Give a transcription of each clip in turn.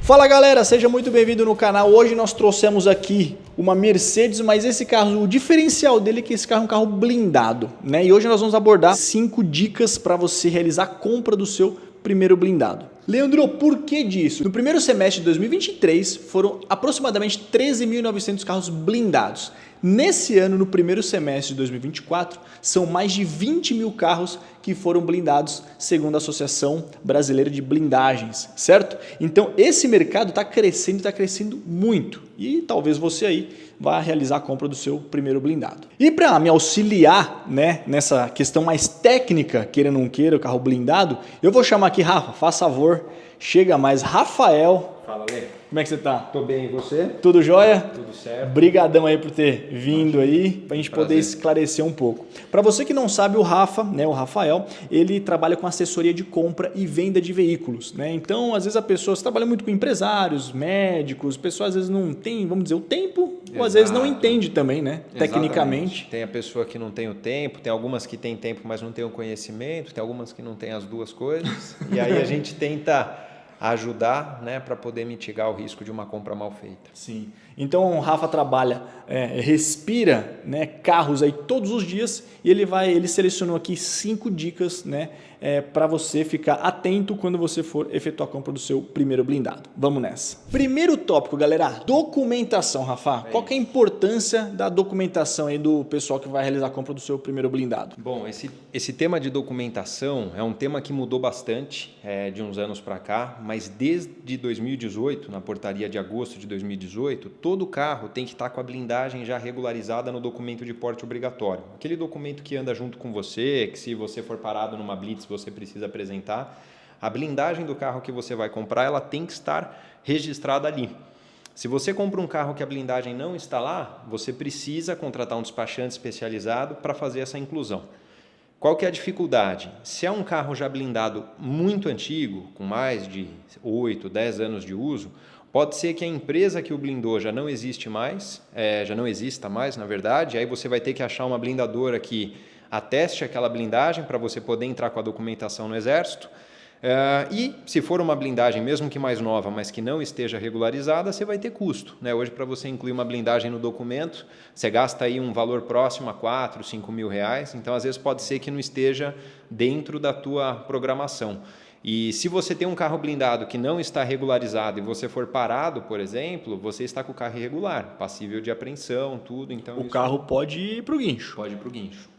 Fala galera, seja muito bem-vindo no canal. Hoje nós trouxemos aqui uma Mercedes, mas esse carro, o diferencial dele é que esse carro é um carro blindado, né? E hoje nós vamos abordar 5 dicas para você realizar a compra do seu primeiro blindado. Leandro, por que disso? No primeiro semestre de 2023 foram aproximadamente 13.900 carros blindados. Nesse ano, no primeiro semestre de 2024, são mais de 20 mil carros que foram blindados, segundo a Associação Brasileira de Blindagens, certo? Então, esse mercado está crescendo muito. E talvez você aí vá realizar a compra do seu primeiro blindado. E para me auxiliar, né, nessa questão mais técnica, queira ou não queira, o carro blindado, eu vou chamar aqui, Rafa, faz favor, chega mais, Rafael. Fala, Lê. Como é que você tá? Tô bem, e você? Tudo jóia? Tudo certo. Brigadão aí por ter vindo aí, pra gente poder esclarecer um pouco. Para você que não sabe, o Rafa, né, o Rafael, ele trabalha com assessoria de compra e venda de veículos, né? Então, às vezes a pessoa trabalha muito com empresários, médicos, pessoas às vezes não tem, vamos dizer, o tempo, ou às vezes não entende também, né? Tecnicamente. Tem a pessoa que não tem o tempo, tem algumas que têm tempo, mas não tem o conhecimento, tem algumas que não têm as duas coisas. E aí a gente tenta ajudar, né, para poder mitigar o risco de uma compra mal feita. Sim. Então o Rafa trabalha, respira, né, carros aí todos os dias e ele selecionou aqui 5 dicas, né, para você ficar atento quando você for efetuar a compra do seu primeiro blindado. Vamos nessa. Primeiro tópico, galera, documentação, Rafa. Qual que é a importância da documentação aí do pessoal que vai realizar a compra do seu primeiro blindado? Bom, esse tema de documentação é um tema que mudou bastante de uns anos para cá, mas desde 2018, na portaria de agosto de 2018, todo carro tem que estar com a blindagem já regularizada no documento de porte obrigatório. Aquele documento que anda junto com você, que se você for parado numa blitz você precisa apresentar. A blindagem do carro que você vai comprar, ela tem que estar registrada ali. Se você compra um carro que a blindagem não está lá, você precisa contratar um despachante especializado para fazer essa inclusão. Qual que é a dificuldade? Se é um carro já blindado muito antigo, com mais de 8, 10 anos de uso, pode ser que a empresa que o blindou já não exista mais, na verdade, aí você vai ter que achar uma blindadora que ateste aquela blindagem para você poder entrar com a documentação no Exército. E se for uma blindagem, mesmo que mais nova, mas que não esteja regularizada, você vai ter custo, né? Hoje, para você incluir uma blindagem no documento, você gasta aí um valor próximo a 4, 5 mil reais, então às vezes pode ser que não esteja dentro da tua programação. E se você tem um carro blindado que não está regularizado e você for parado, por exemplo, você está com o carro irregular, passível de apreensão, tudo. Então o carro pode ir para o guincho. Pode ir para o guincho.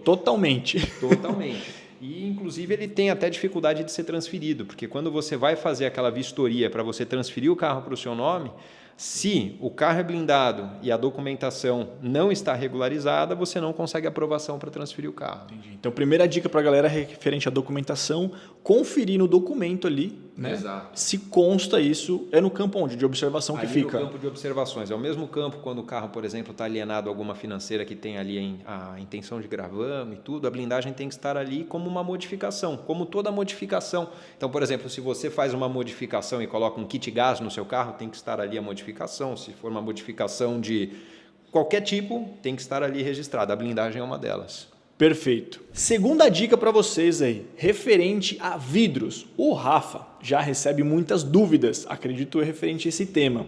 Totalmente. Totalmente. E, inclusive, ele tem até dificuldade de ser transferido, porque quando você vai fazer aquela vistoria para você transferir o carro para o seu nome, se o carro é blindado e a documentação não está regularizada, você não consegue aprovação para transferir o carro. Entendi. Então, primeira dica para a galera referente à documentação, conferir no documento ali, né? Exato. Se consta isso, é no campo onde? De observação ali que fica? No campo de observações. É o mesmo campo quando o carro, por exemplo, está alienado a alguma financeira que tem ali a intenção de gravame e tudo, a blindagem tem que estar ali como uma modificação, como toda modificação. Então, por exemplo, se você faz uma modificação e coloca um kit gás no seu carro, tem que estar ali a modificação. Se for uma modificação de qualquer tipo, tem que estar ali registrada. A blindagem é uma delas. Perfeito. Segunda dica para vocês aí, referente a vidros. O Rafa já recebe muitas dúvidas, acredito eu, referente a esse tema.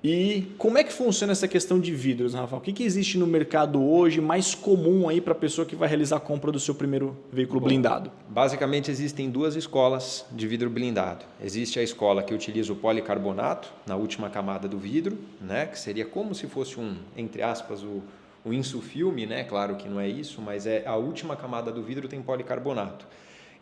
E como é que funciona essa questão de vidros, Rafa? O que existe no mercado hoje mais comum aí para a pessoa que vai realizar a compra do seu primeiro veículo blindado? Basicamente existem 2 escolas de vidro blindado. Existe a escola que utiliza o policarbonato na última camada do vidro, né? Que seria como se fosse entre aspas, o insufilme, né? Claro que não é isso, mas a última camada do vidro tem policarbonato.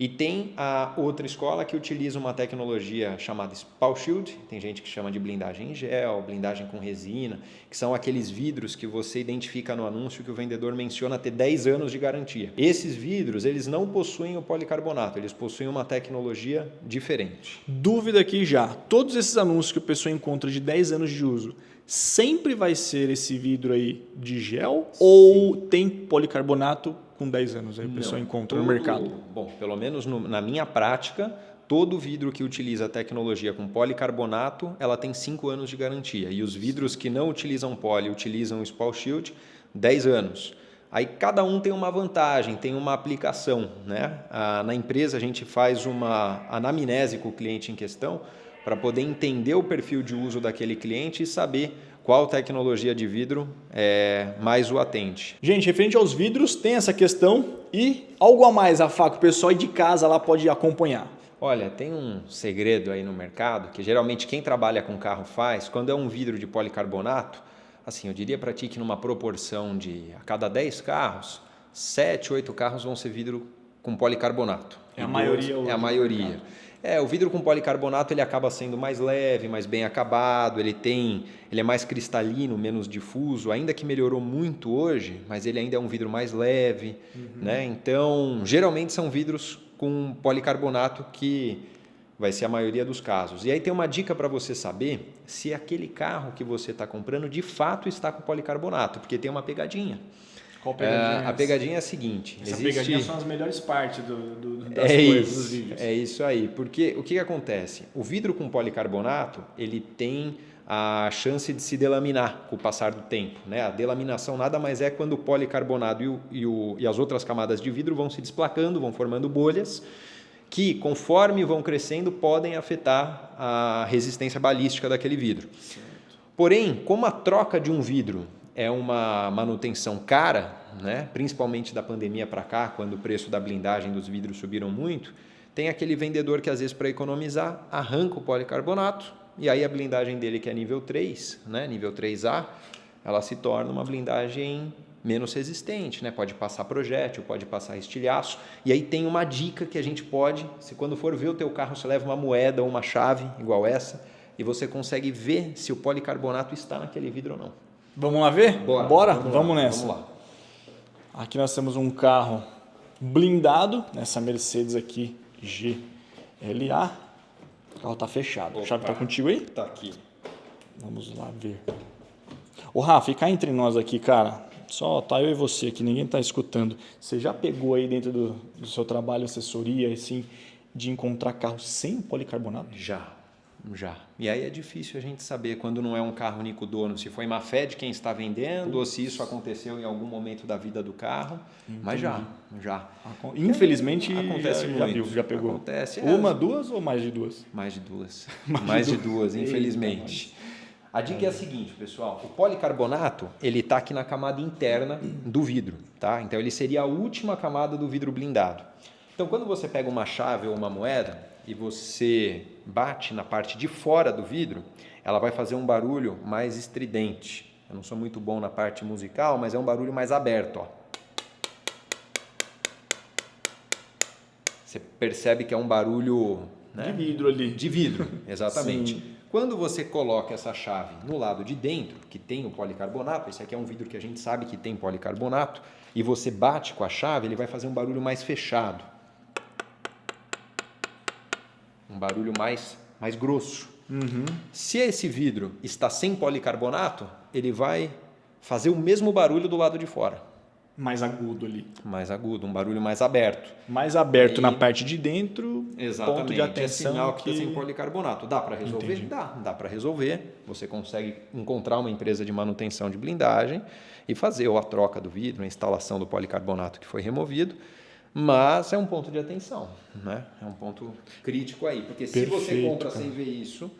E tem a outra escola que utiliza uma tecnologia chamada Spall Shield, tem gente que chama de blindagem em gel, blindagem com resina, que são aqueles vidros que você identifica no anúncio que o vendedor menciona ter 10 anos de garantia. Esses vidros, eles não possuem o policarbonato, eles possuem uma tecnologia diferente. Dúvida aqui já, todos esses anúncios que a pessoa encontra de 10 anos de uso, sempre vai ser esse vidro aí de gel? Sim. Ou tem policarbonato com 10 anos aí a pessoa encontra no mercado? Bom, pelo menos na minha prática, todo vidro que utiliza a tecnologia com policarbonato, ela tem 5 anos de garantia. E os vidros que não utilizam poli, utilizam o Spall Shield, 10 anos. Aí cada um tem uma vantagem, tem uma aplicação, né? Na empresa a gente faz uma anamnese com o cliente em questão para poder entender o perfil de uso daquele cliente e saber qual tecnologia de vidro mais o atende. Gente, referente aos vidros, tem essa questão e algo a mais, Rafa, que o pessoal aí de casa lá pode acompanhar. Olha, tem um segredo aí no mercado que geralmente quem trabalha com carro faz, quando é um vidro de policarbonato, assim, eu diria para ti que numa proporção de a cada 10 carros, 7, 8 carros vão ser vidro com policarbonato. É a maioria. É a maioria. O vidro com policarbonato ele acaba sendo mais leve, mais bem acabado, ele é mais cristalino, menos difuso, ainda que melhorou muito hoje, mas ele ainda é um vidro mais leve, né? Então, geralmente são vidros com policarbonato que vai ser a maioria dos casos. E aí tem uma dica para você saber se aquele carro que você está comprando de fato está com policarbonato, porque tem uma pegadinha. Qual pegadinha? A pegadinha é a seguinte. Pegadinha são as melhores partes das coisas dos vídeos. É isso aí, porque o que acontece? O vidro com policarbonato, ele tem a chance de se delaminar com o passar do tempo, né? A delaminação nada mais é quando o policarbonato e as outras camadas de vidro vão se desplacando, vão formando bolhas, que conforme vão crescendo podem afetar a resistência balística daquele vidro. Certo. Porém, como a troca de um vidro é uma manutenção cara, né? Principalmente da pandemia para cá, quando o preço da blindagem dos vidros subiram muito, tem aquele vendedor que às vezes para economizar arranca o policarbonato e aí a blindagem dele que é nível 3, né? Nível 3A, ela se torna uma blindagem menos resistente, né? Pode passar projétil, pode passar estilhaço. E aí tem uma dica que a gente pode, se quando for ver o teu carro, você leva uma moeda ou uma chave igual essa e você consegue ver se o policarbonato está naquele vidro ou não. Vamos lá ver? Bora? Vamos nessa. Vamos lá. Aqui nós temos um carro blindado, nessa Mercedes aqui, GLA. O carro tá fechado. A chave tá contigo aí? Tá aqui. Vamos lá ver. Ô Rafa, fica entre nós aqui, cara. Só tá eu e você aqui, ninguém tá escutando. Você já pegou aí dentro do seu trabalho assessoria, assim, de encontrar carros sem policarbonato? Já. E aí é difícil a gente saber quando não é um carro único dono, se foi má fé de quem está vendendo ou se isso aconteceu em algum momento da vida do carro. Entendi. Mas já. Infelizmente acontece muito. Já pegou. Acontece. Uma, duas ou mais de duas? Mais de duas. Mais de duas, infelizmente. A dica é a seguinte, pessoal. O policarbonato, ele está aqui na camada interna do vidro, tá? Então, ele seria a última camada do vidro blindado. Então, quando você pega uma chave ou uma moeda e você bate na parte de fora do vidro, ela vai fazer um barulho mais estridente. Eu não sou muito bom na parte musical, mas é um barulho mais aberto, ó. Você percebe que é um barulho, né? De vidro ali. De vidro, exatamente. Sim. Quando você coloca essa chave no lado de dentro, que tem o policarbonato, esse aqui é um vidro que a gente sabe que tem policarbonato, e você bate com a chave, ele vai fazer um barulho mais fechado. Um barulho mais grosso. Se esse vidro está sem policarbonato, ele vai fazer o mesmo barulho do lado de fora. Mais agudo ali. Mais agudo, um barulho mais aberto. Mais aberto na parte de dentro, exatamente, ponto de atenção. É sinal que está sem policarbonato. Dá para resolver? Entendi. Dá para resolver. Você consegue encontrar uma empresa de manutenção de blindagem e fazer ou a troca do vidro, a instalação do policarbonato que foi removido. Mas é um ponto de atenção, né? É um ponto crítico aí, porque se você compra sem ver isso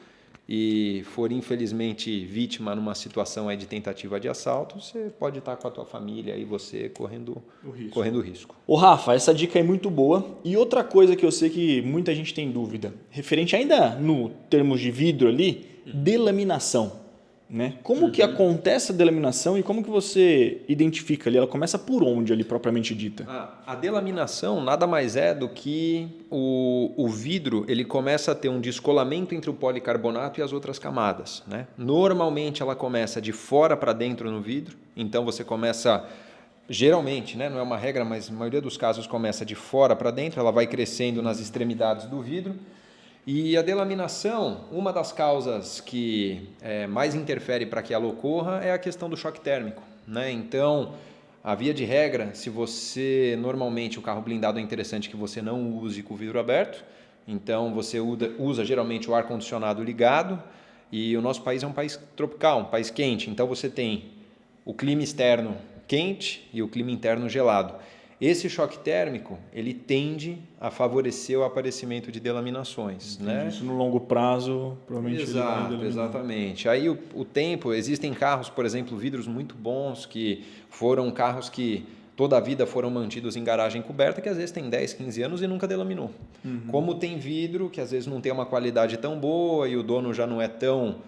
e for infelizmente vítima numa situação aí de tentativa de assalto, você pode estar com a tua família e você correndo risco. Ô Rafa, essa dica é muito boa. E outra coisa que eu sei que muita gente tem dúvida, referente ainda no termos de vidro ali, delaminação. Né? Como que acontece a delaminação e como que você identifica ali? Ela começa por onde ali, propriamente dita? A delaminação nada mais é do que o vidro, ele começa a ter um descolamento entre o policarbonato e as outras camadas. Né? Normalmente ela começa de fora para dentro no vidro, então você começa, geralmente, né? Não é uma regra, mas a maioria dos casos começa de fora para dentro, ela vai crescendo nas extremidades do vidro. E a delaminação, uma das causas que mais interfere para que ela ocorra é a questão do choque térmico. Né? Então, a via de regra, se você, normalmente o carro blindado é interessante que você não use com o vidro aberto, então você usa geralmente o ar-condicionado ligado e o nosso país é um país tropical, um país quente, então você tem o clima externo quente e o clima interno gelado. Esse choque térmico, ele tende a favorecer o aparecimento de delaminações. Né? Isso no longo prazo, provavelmente ele vai Exato, delaminar. exatamente. Aí o tempo, existem carros, por exemplo, vidros muito bons, que foram carros que toda a vida foram mantidos em garagem coberta, que às vezes tem 10, 15 anos e nunca delaminou. Como tem vidro, que às vezes não tem uma qualidade tão boa e o dono já não é tão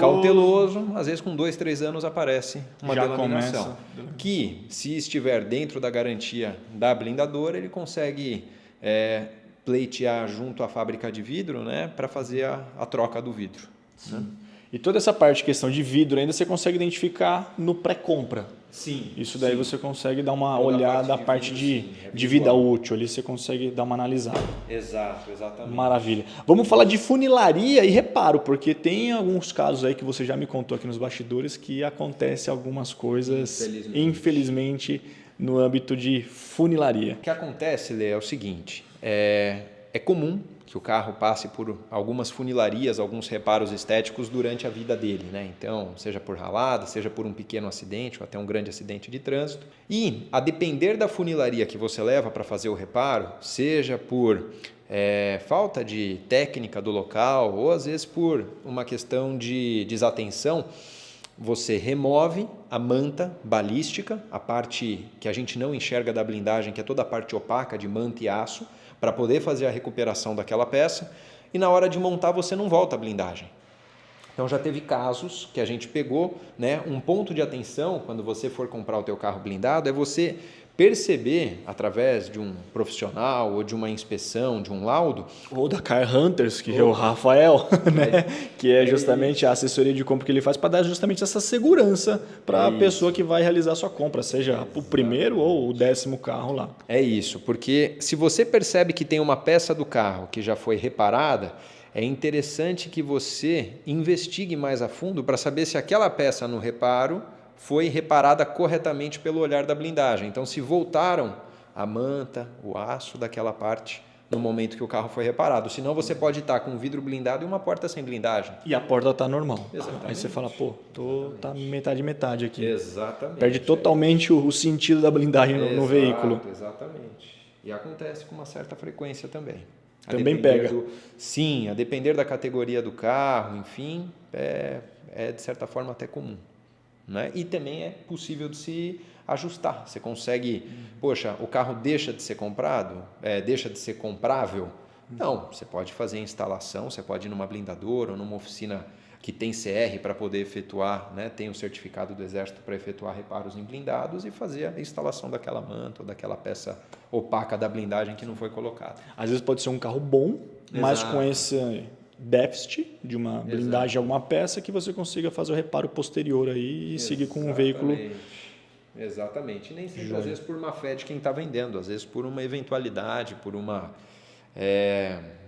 cauteloso, às vezes com 2, 3 anos aparece uma delaminação. Que, se estiver dentro da garantia da blindadora, ele consegue pleitear junto à fábrica de vidro, né, para fazer a troca do vidro. Né? E toda essa parte, questão de vidro, ainda você consegue identificar no pré-compra. Sim. Isso daí você consegue dar uma Toda olhada, a parte de vida útil, ali você consegue dar uma analisada. Exato, exatamente. Maravilha. Vamos falar de funilaria e reparo, porque tem alguns casos aí que você já me contou aqui nos bastidores que acontece algumas coisas, infelizmente no âmbito de funilaria. O que acontece, Lê, é o seguinte, é comum que o carro passe por algumas funilarias, alguns reparos estéticos durante a vida dele, né? Então, seja por ralada, seja por um pequeno acidente ou até um grande acidente de trânsito. E, a depender da funilaria que você leva para fazer o reparo, seja por falta de técnica do local ou às vezes por uma questão de desatenção, você remove a manta balística, a parte que a gente não enxerga da blindagem, que é toda a parte opaca de manta e aço, para poder fazer a recuperação daquela peça, e na hora de montar você não volta a blindagem. Então já teve casos que a gente pegou, né, um ponto de atenção quando você for comprar o teu carro blindado é você perceber, através de um profissional ou de uma inspeção, de um laudo... Ou da Car Hunters, que é o Rafael, né? Que é justamente a assessoria de compra que ele faz para dar justamente essa segurança para a pessoa que vai realizar a sua compra, seja o primeiro ou o 10º carro lá. É isso, porque se você percebe que tem uma peça do carro que já foi reparada, é interessante que você investigue mais a fundo para saber se aquela peça no reparo foi reparada corretamente pelo olhar da blindagem. Então, se voltaram a manta, o aço daquela parte no momento que o carro foi reparado. Senão, você pode estar com um vidro blindado e uma porta sem blindagem. E a porta está normal. Exatamente. Aí você fala, tá metade aqui. Exatamente. Perde totalmente o sentido da blindagem no veículo. Exatamente. E acontece com uma certa frequência também. Também pega. Sim, a depender da categoria do carro, enfim, é de certa forma até comum. Né? E também é possível de se ajustar. Você consegue, poxa, o carro deixa de ser comprado, deixa de ser comprável? Não, você pode fazer a instalação, você pode ir numa blindadora ou numa oficina que tem CR para poder efetuar, né? Tem o certificado do Exército para efetuar reparos em blindados e fazer a instalação daquela manta ou daquela peça opaca da blindagem que não foi colocada. Às vezes pode ser um carro bom, mas com esse déficit de uma blindagem de alguma peça que você consiga fazer o reparo posterior aí e seguir com um veículo. Exatamente. Nem sempre, às vezes, por má fé de quem está vendendo, às vezes por uma eventualidade, por uma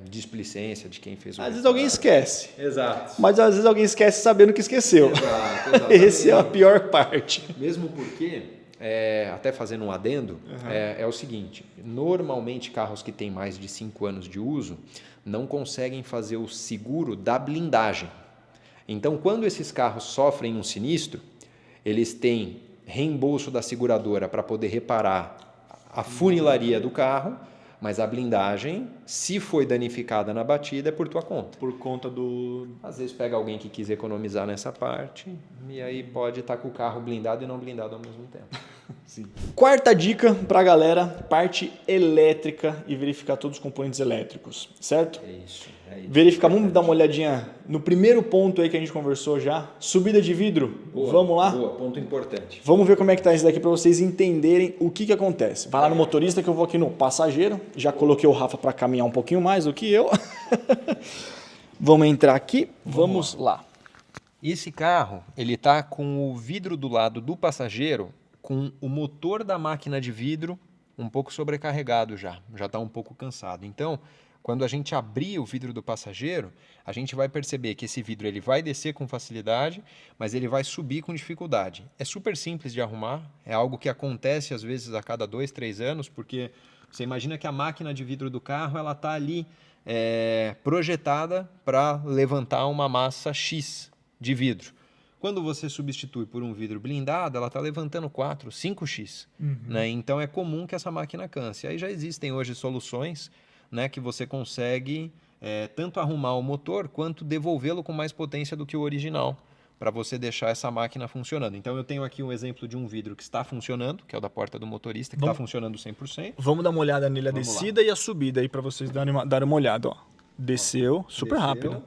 displicência de quem fez o Às vezes alguém esquece. Exato. Mas às vezes alguém esquece sabendo que esqueceu. Exato. Essa é a pior parte. Mesmo porque, até fazendo um adendo, é o seguinte, normalmente carros que têm mais de 5 anos de uso não conseguem fazer o seguro da blindagem. Então, quando esses carros sofrem um sinistro, eles têm reembolso da seguradora para poder reparar a funilaria do carro, mas a blindagem, se foi danificada na batida, é por tua conta. Por conta do... Às vezes pega alguém que quis economizar nessa parte e aí pode estar com o carro blindado e não blindado ao mesmo tempo. Sim. Quarta dica para a galera, parte elétrica e verificar todos os componentes elétricos, certo? É isso. Verificar, vamos dar uma olhadinha no primeiro ponto aí que a gente conversou já, subida de vidro, vamos lá? Boa, ponto importante. Vamos ver como é que tá isso daqui para vocês entenderem o que acontece. Vai lá no motorista que eu vou aqui no passageiro, já coloquei o Rafa para caminhar um pouquinho mais do que eu. Vamos entrar aqui, vamos lá. Esse carro, ele tá com o vidro do lado do passageiro, com o motor da máquina de vidro um pouco sobrecarregado já está um pouco cansado. Então, quando a gente abrir o vidro do passageiro, a gente vai perceber que esse vidro ele vai descer com facilidade, mas ele vai subir com dificuldade. É super simples de arrumar, é algo que acontece às vezes a cada 2, 3 anos, porque você imagina que a máquina de vidro do carro ela está ali projetada para levantar uma massa X de vidro. Quando você substitui por um vidro blindado, ela está levantando 4, 5x. Né? Então é comum que essa máquina canse. Aí já existem hoje soluções, né, que você consegue tanto arrumar o motor quanto devolvê-lo com mais potência do que o original, para você deixar essa máquina funcionando. Então eu tenho aqui um exemplo de um vidro que está funcionando, que é o da porta do motorista, que está funcionando 100%. Vamos dar uma olhada nele, a descida e a subida aí, para vocês darem uma olhada. Ó. Desceu, super rápido.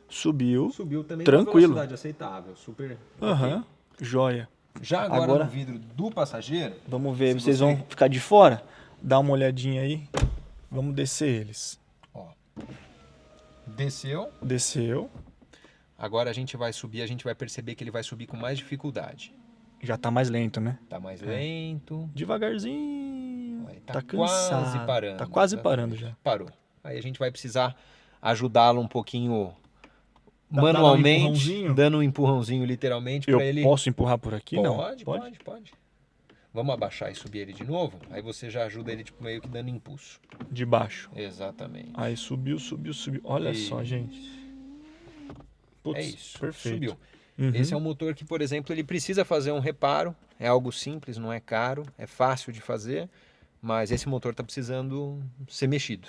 Subiu também tranquilo. Velocidade aceitável, super. Aham, joia. Já agora no vidro do passageiro... Vamos ver, vocês vão ficar de fora? Dá uma olhadinha aí. Vamos descer eles. Ó. Desceu. Desceu. Agora a gente vai subir, a gente vai perceber que ele vai subir com mais dificuldade. Já tá mais lento, né? Tá mais lento. Devagarzinho. Aí, Tá cansado. Quase parando. Tá quase parando já. Parou. Aí a gente vai precisar ajudá-lo um pouquinho manualmente, dando um empurrãozinho literalmente para ele. Eu posso empurrar por aqui? Não. Pode. Vamos abaixar e subir ele de novo? Aí você já ajuda ele tipo, meio que dando impulso. De baixo. Exatamente. Aí subiu. Olha só, gente. Putz, é isso. Perfeito. Subiu. Esse é um motor que, por exemplo, ele precisa fazer um reparo. É algo simples, não é caro, é fácil de fazer, mas esse motor está precisando ser mexido.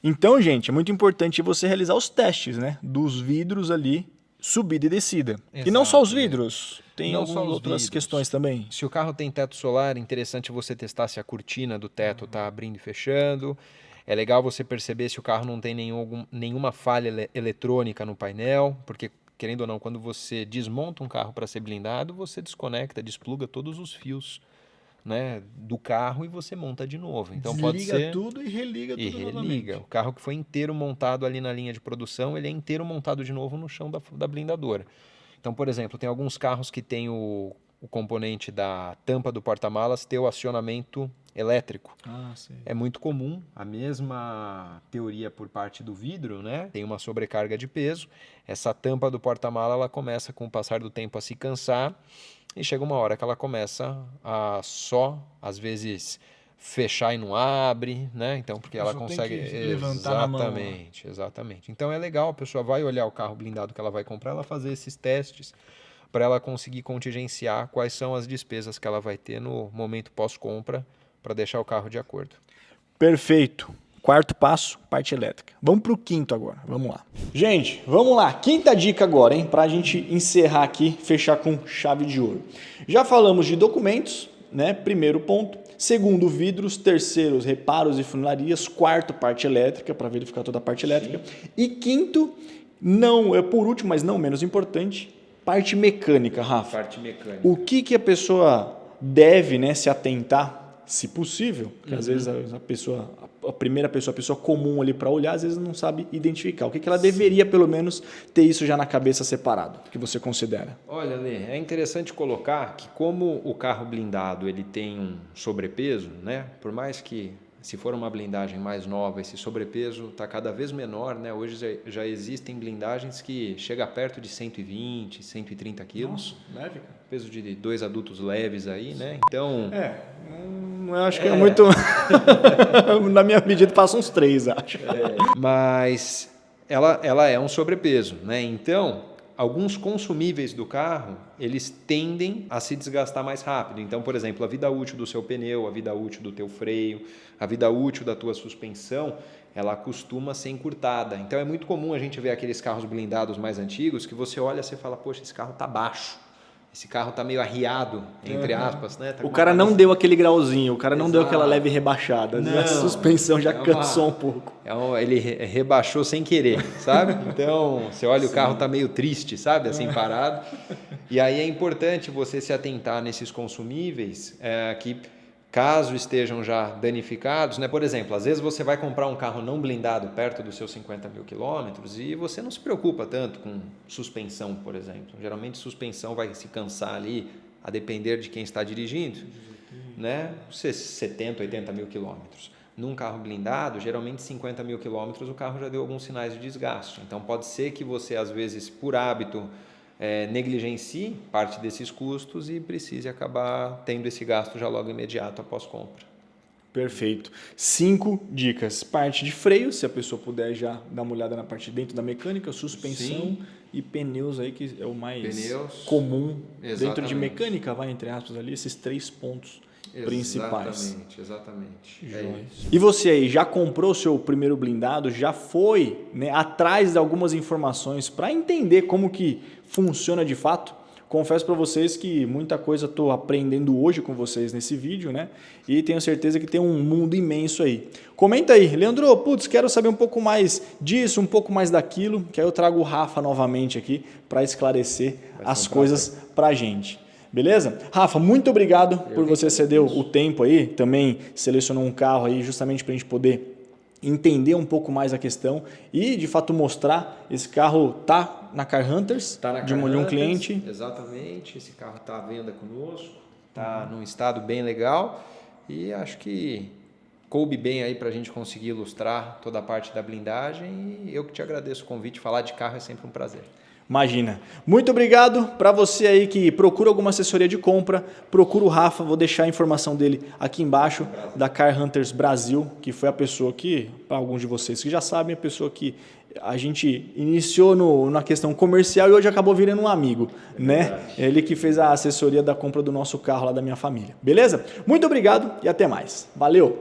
Então, gente, é muito importante você realizar os testes, né? Dos vidros ali, subida e descida. Exato, e não só os vidros, tem algumas outras questões também. Se o carro tem teto solar, é interessante você testar se a cortina do teto está abrindo e fechando. É legal você perceber se o carro não tem nenhuma falha eletrônica no painel, porque, querendo ou não, quando você desmonta um carro para ser blindado, você desconecta, despluga todos os fios, né, do carro e você monta de novo. Então pode ser... Desliga tudo e religa tudo novamente. O carro que foi inteiro montado ali na linha de produção, ele é inteiro montado de novo no chão da blindadora. Então, por exemplo, tem alguns carros que tem o componente da tampa do porta-malas ter o acionamento elétrico. Sim. É muito comum, a mesma teoria por parte do vidro, né? Tem uma sobrecarga de peso. Essa tampa do porta-mala, ela começa com o passar do tempo a se cansar e chega uma hora que ela começa a só, às vezes, fechar e não abre, né? Então, porque ela consegue levantar na mão. Exatamente. Então é legal, a pessoa vai olhar o carro blindado que ela vai comprar, ela fazer esses testes para ela conseguir contingenciar quais são as despesas que ela vai ter no momento pós-compra para deixar o carro de acordo. Perfeito. Quarto passo, parte elétrica. Vamos para o quinto agora, vamos lá. Gente, vamos lá. Quinta dica agora, hein? Para a gente encerrar aqui, fechar com chave de ouro. Já falamos de documentos, né? Primeiro ponto. Segundo, vidros. Terceiro, reparos e funilarias. Quarto, parte elétrica, para verificar toda a parte elétrica. Sim. E quinto, por último, mas não menos importante, parte mecânica, Rafa. Parte mecânica. O que a pessoa deve, né, se atentar, se possível, porque às vezes a pessoa comum ali para olhar, às vezes não sabe identificar. O que ela deveria, pelo menos, ter isso já na cabeça separado, que você considera? Olha, Lê, é interessante colocar que como o carro blindado ele tem um sobrepeso, né? Por mais que, se for uma blindagem mais nova, esse sobrepeso está cada vez menor, né? Hoje já existem blindagens que chegam perto de 120, 130 quilos. Nossa, leve, cara. Peso de 2 adultos leves aí, né? Então... eu acho que é muito... Na minha medida passa uns 3, acho. Mas ela é um sobrepeso, né? Então, alguns consumíveis do carro, eles tendem a se desgastar mais rápido. Então, por exemplo, a vida útil do seu pneu, a vida útil do teu freio, a vida útil da tua suspensão, ela costuma ser encurtada. Então, é muito comum a gente ver aqueles carros blindados mais antigos que você olha e você fala, poxa, esse carro está baixo. Esse carro está meio arriado, entre aspas, né? Tá o cara não deu aquele grauzinho, o cara não deu aquela leve rebaixada. Não, a suspensão já cansou um pouco. Ele rebaixou sem querer, sabe? Então, você olha, o carro está meio triste, sabe? Assim, parado. E aí é importante você se atentar nesses consumíveis que, caso estejam já danificados, né? Por exemplo, às vezes você vai comprar um carro não blindado perto dos seus 50 mil quilômetros e você não se preocupa tanto com suspensão, por exemplo. Geralmente suspensão vai se cansar ali, a depender de quem está dirigindo, né? 70, 80 mil quilômetros. Num carro blindado, geralmente 50 mil quilômetros o carro já deu alguns sinais de desgaste. Então pode ser que você, às vezes, por hábito, negligencie parte desses custos e precise acabar tendo esse gasto já logo imediato após compra. Perfeito. 5 dicas. Parte de freio, se a pessoa puder já dar uma olhada na parte de dentro da mecânica, suspensão Sim. e pneus aí, que é o mais Pneus. comum dentro de Exatamente. mecânica, vai entre aspas ali, esses 3 pontos principais. Exatamente. Joia. E você aí, já comprou o seu primeiro blindado? Já foi, né, atrás de algumas informações para entender como que funciona de fato? Confesso para vocês que muita coisa estou aprendendo hoje com vocês nesse vídeo, né? E tenho certeza que tem um mundo imenso aí. Comenta aí, Leandro, putz, quero saber um pouco mais disso, um pouco mais daquilo, que aí eu trago o Rafa novamente aqui para esclarecer as coisas para a gente. Beleza? Rafa, muito obrigado por você ceder o tempo aí, também selecionou um carro aí justamente para a gente poder entender um pouco mais a questão e, de fato, mostrar. Esse carro tá na Car Hunters, Tá na de um cliente. Exatamente, esse carro está à venda conosco, está num estado bem legal e acho que coube bem aí para a gente conseguir ilustrar toda a parte da blindagem e eu que te agradeço o convite, falar de carro é sempre um prazer. Imagina. Muito obrigado para você aí que procura alguma assessoria de compra, procura o Rafa, vou deixar a informação dele aqui embaixo, da Car Hunters Brasil, que foi a pessoa que, para alguns de vocês que já sabem, a pessoa que a gente iniciou na questão comercial e hoje acabou virando um amigo, né? Ele que fez a assessoria da compra do nosso carro lá da minha família. Beleza? Muito obrigado e até mais. Valeu!